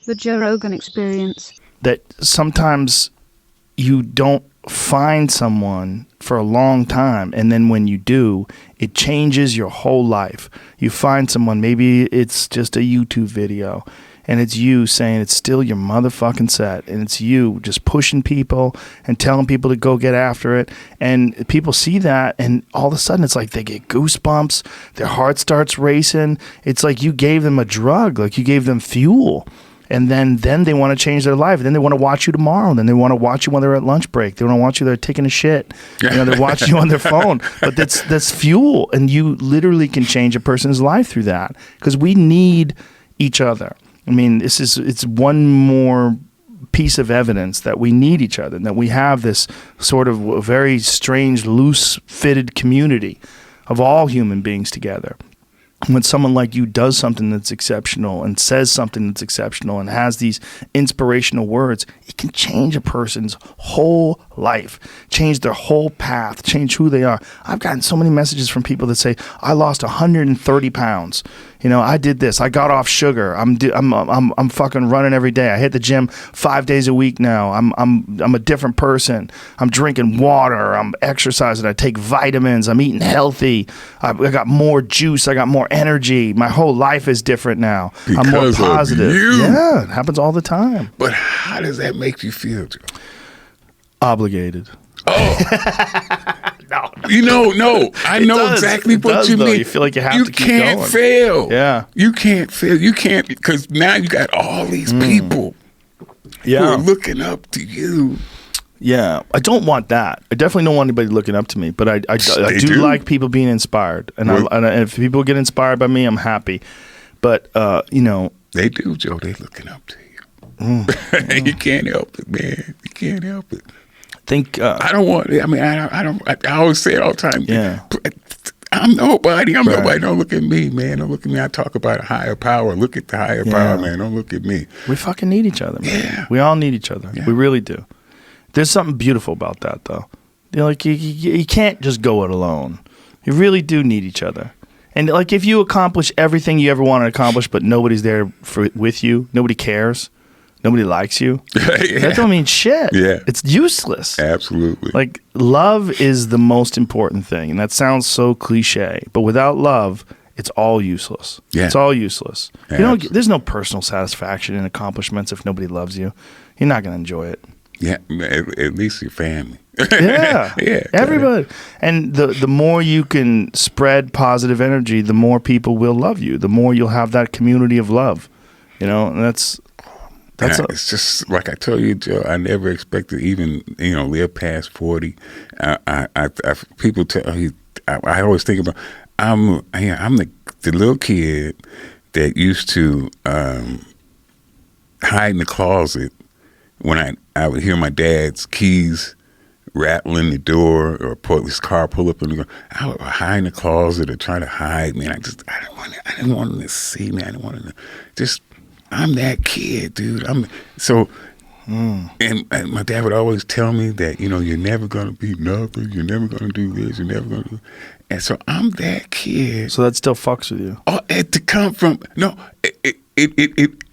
The Joe Rogan Experience. That sometimes you don't find someone for a long time, and then when you do, it changes your whole life. You find someone, maybe it's just a YouTube video, and it's you saying it's still your motherfucking set, and it's you just pushing people and telling people to go get after it, and people see that, and all of a sudden it's like they get goosebumps, their heart starts racing. It's like you gave them a drug, like you gave them fuel. And then they want to change their life. And then they want to watch you tomorrow. And then they want to watch you when they're at lunch break. They want to watch you, they're taking a shit. They're watching you on their phone. But that's fuel. And you literally can change a person's life through that. Because we need each other. I mean, it's one more piece of evidence that we need each other. And that we have this sort of very strange, loose-fitted community of all human beings together. When someone like you does something that's exceptional and says something that's exceptional and has these inspirational words, it can change a person's whole life, change their whole path, change who they are. I've gotten so many messages from people that say, I lost 130 pounds. I did this. I got off sugar. I'm fucking running every day. I hit the gym 5 days a week now. I'm a different person. I'm drinking water. I'm exercising. I take vitamins. I'm eating healthy. I got more juice. I got more energy. My whole life is different now. I'm more positive. Of you. Yeah, it happens all the time. But how does that make you feel, Joe? Obligated. Oh. No. I know exactly what you mean. You feel like you have to keep going. You can't fail. Yeah. You can't fail. You can't, because now you got all these people who are looking up to you. Yeah. I don't want that. I definitely don't want anybody looking up to me, but I do like people being inspired. And, and if people get inspired by me, I'm happy. But, They do, Joe. They looking up to you. You can't help it, man. You can't help it. I don't want it. I mean, I always say it all the time. Yeah. I'm nobody. Nobody. Don't look at me, man. Don't look at me. I talk about a higher power. Look at the higher power, man. Don't look at me. We fucking need each other, man. Yeah. We all need each other. Yeah. We really do. There's something beautiful about that, though. You can't just go it alone. You really do need each other. And like if you accomplish everything you ever want to accomplish, but nobody's there with you, nobody cares. Nobody likes you. That don't mean shit. Yeah. It's useless. Absolutely. Like, love is the most important thing. And that sounds so cliche. But without love, it's all useless. Yeah. It's all useless. There's no personal satisfaction in accomplishments if nobody loves you. You're not going to enjoy it. Yeah. At least your family. Yeah. Yeah. Everybody. And the more you can spread positive energy, the more people will love you. The more you'll have that community of love. And that's it's just like I told you, Joe. I never expected even live past 40. People tell I always think about I'm the little kid that used to hide in the closet when I would hear my dad's keys rattling the door or his car pull up and go. I would hide in the closet or try to hide. Man, I didn't want him to see me. I didn't want him to just. I'm that kid, dude. And my dad would always tell me that, you're never going to be nothing. You're never going to do this. You're never going to do. And so I'm that kid. So that still fucks with you. Oh, to come from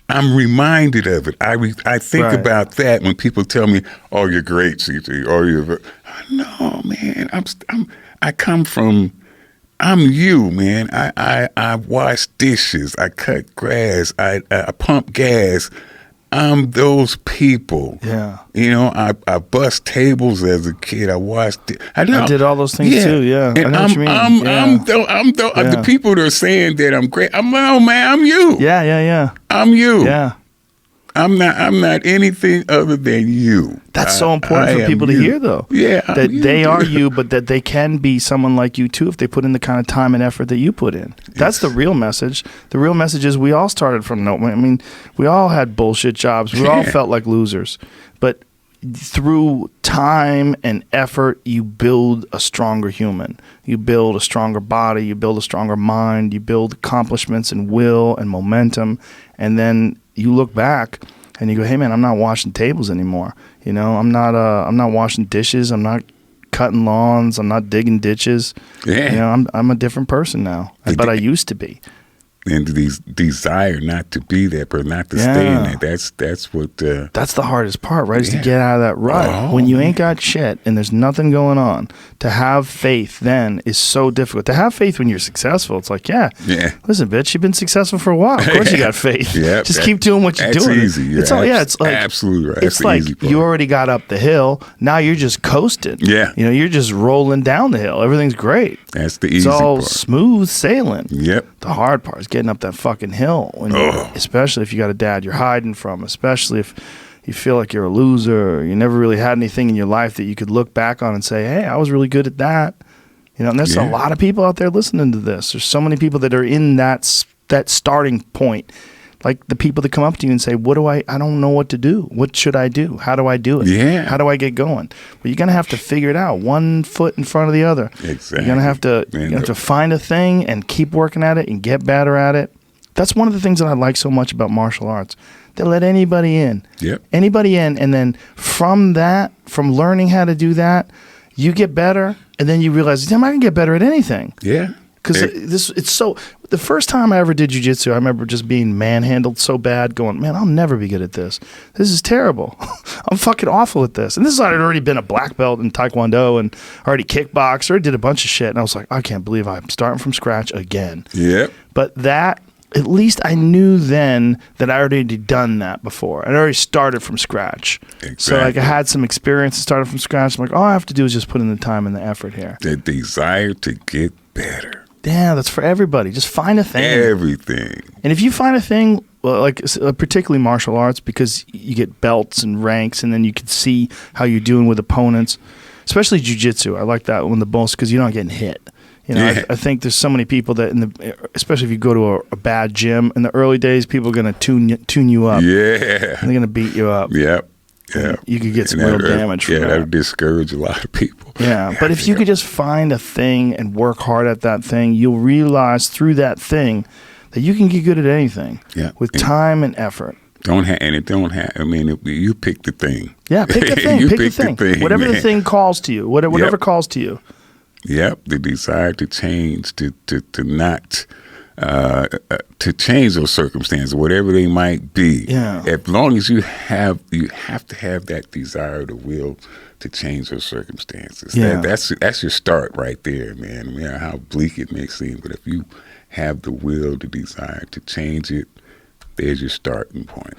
I'm reminded of it. I think about that when people tell me, "Oh, you're great, CJ." Or you're no, man. I come from. I'm you, man. I wash dishes. I cut grass. I pump gas. I'm those people. Yeah. I bust tables as a kid. I washed. I did all those things too. Yeah. And I know what you mean. I'm the people that are saying that I'm great. I'm you. Yeah. I'm you. Yeah. I'm not anything other than you. That's so important for people to hear, though. Yeah, that they are you, but that they can be someone like you too if they put in the kind of time and effort that you put in. That's the real message. The real message is we all started from nowhere. I mean, we all had bullshit jobs. We all felt like losers, but through time and effort, you build a stronger human. You build a stronger body. You build a stronger mind. You build accomplishments and will and momentum, and then you look back and you go, hey man, I'm not washing tables anymore. I'm not washing dishes. I'm not cutting lawns. I'm not digging ditches. Yeah. I'm a different person now, but I used to be. and these desire not to be that, but not to stay in that. That's what. That's the hardest part, right? Is to Yeah. get out of that rut when you ain't man. got shit and there's nothing going on. To have faith then is so difficult. To have faith when you're successful, it's like, yeah. Listen, bitch, you've been successful for a while. Of course you got faith. Yep, Just keep doing what you're that's doing. easy. You're It's all, yeah, it's like absolutely right. That's It's the like easy part. you already got up the hill. Now you're just coasting. Yeah. You know, you're just rolling down the hill. Everything's great. That's the It's easy all part. smooth sailing. Yep. The hard part is getting up that fucking hill, when especially if you got a dad you're hiding from, especially if you feel like you're a loser, or you never really had anything in your life that you could look back on and say, hey, I was really good at that. You know, and there's a lot of people out there listening to this. There's so many people that are in that starting point. Like the people that come up to you and say, I don't know what to do. What should I do? How do I do it? Yeah. How do I get going? Well, you're going to have to figure it out, one foot in front of the other. Exactly. You're going to have to find a thing and keep working at it and get better at it. That's one of the things that I like so much about martial arts. They let anybody in. Yep. Anybody in, and then from learning how to do that, you get better, and then you realize, damn, I can get better at anything. Yeah. Because it's so. The first time I ever did jiu-jitsu, I remember just being manhandled so bad, going, man, I'll never be good at this. This is terrible. I'm fucking awful at this. And this is, I'd already been a black belt in Taekwondo and already kickboxed, already did a bunch of shit. And I was like, I can't believe I'm starting from scratch again. Yep. But that, at least I knew then that I already done that before. I'd already started from scratch. Exactly. So like I had some experience and started from scratch. I'm like, all I have to do is just put in the time and the effort here. The desire to get better. Yeah, that's for everybody. Just find a thing. Everything. And if you find a thing, well, like particularly martial arts, because you get belts and ranks, and then you can see how you're doing with opponents, especially jiu-jitsu. I like that one the most because you're not getting hit. You know, Yeah. I think there's so many people that, especially if you go to a bad gym, in the early days, people are going to tune you up. Yeah. They're going to beat you up. Yep. Yeah. You could get some And real that- damage from Yeah, that. that'll discourage a lot of people. Yeah, but if you could just find a thing and work hard at that thing, you'll realize through that thing that you can get good at anything with time and effort. Don't have, I mean, you pick the thing. Yeah, pick the thing. You pick the pick thing. Whatever the man. thing calls to you. Whatever calls to you. Yep, the desire to change, to not to change those circumstances, whatever they might be. Yeah. As long as you have to have that desire, the will to change those circumstances. Yeah. That's your start right there, man. Yeah, how bleak it may seem, but if you have the will, the desire to change it, there's your starting point.